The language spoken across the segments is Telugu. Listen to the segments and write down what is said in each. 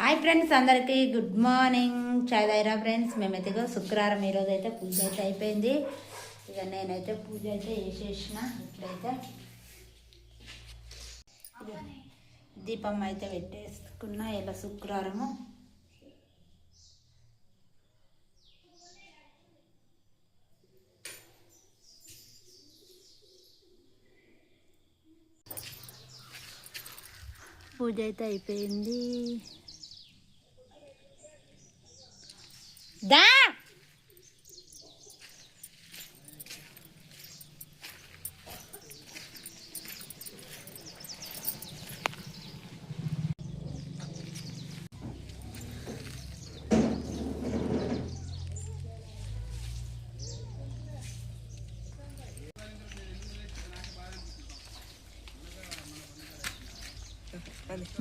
హాయ్ ఫ్రెండ్స్, అందరికీ గుడ్ మార్నింగ్. చాయ్ తాగిరా ఫ్రెండ్స్? మేమైతే శుక్రవారం ఈరోజు అయితే పూజ అయితే అయిపోయింది. ఇక నేనైతే పూజ అయితే చేసేసిన. ఇట్లయితే దీపం అయితే పెట్టేసుకున్నా. ఇలా శుక్రవారము పూజ అయితే అయిపోయింది. దా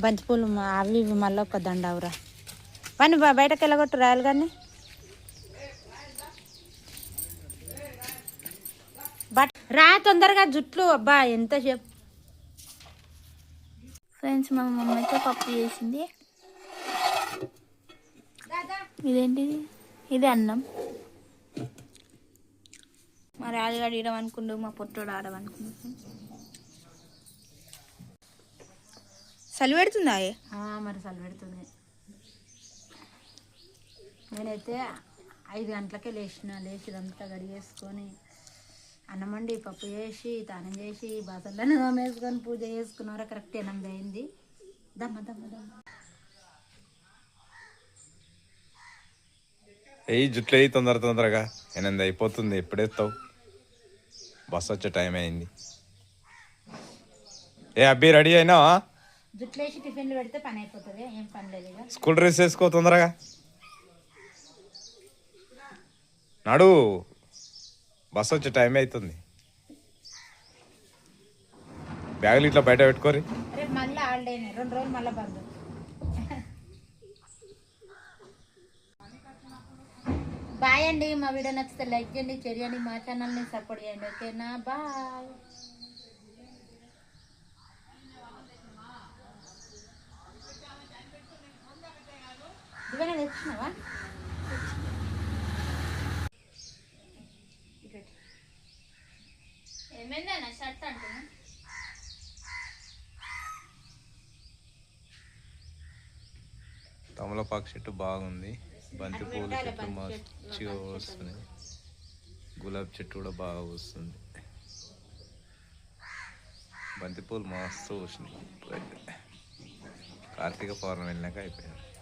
బంతిపూలు అవి ఇవి మళ్ళీ ఒక దండ అవురా పని బయటకు వెళ్ళగొట్టు రాయాలి కానీ బట్ రా తొందరగా జుట్లు. అబ్బా ఎంతసేపు ఫ్రెండ్స్, మా మమ్మీ అయితే పప్పు చేసింది. ఇదేంటిది? ఇది అన్నం. మా రాజుగాడు ఇడమనుకుండు, మా పొట్టోడు ఆడమనుకుండు. చలి పెడుతుందా? మరి చలి పెడుతుంది. నేనైతే 5 గంటలకే లేచి ఇదంతా గడిగేసుకొని అన్నం వండి పప్పు చేసి తానం చేసి బాసన్లను తోమేసుకొని పూజ చేసుకున్నారా. కరెక్ట్ 8 అయింది. దమ్మ దమ్మ దమ్మ జుట్లు అయ్యి తొందరగా 8 అయిపోతుంది. ఎప్పుడేస్తావు? బస్ వచ్చే టైం అయింది. అబ్బి రెడీ అయినావా? జుట్లు వేసి టిఫిన్లు పెడితే పని అయిపోతుంది. ఏం పని లేదు. ఇక స్కూల్ డ్రెస్ వేసుకో తొందరగా. నాడు బస్ వచ్చే టైం అవుతుంది. బ్యాగులు ఇట్లా బయట పెట్టుకోరి. రేపు మళ్ళీ హాలిడే 2 రోజులు మళ్ళీ బంద్. బాయ్ అండి. మా వీడియో నచ్చితే లైక్ చేయండి, షేర్ చేయండి, మా ఛానల్ని సపోర్ట్ చేయండి. ఓకేనా? బాయ్. ఇవన్నీ తెచ్చినావా? ఏమైందన్నా షర్ట్ అంటున్నా? తమలపాకు చెట్టు బాగుంది. బంతి పూల చెట్లు మంచిగా వస్తున్నాయి. గులాబీ చెట్టు కూడా బాగా వస్తుంది. బంతిపూలు మస్తు వచ్చినాయి. కార్తీక పౌర్ణమి వెళ్ళినాక అయిపోయింది.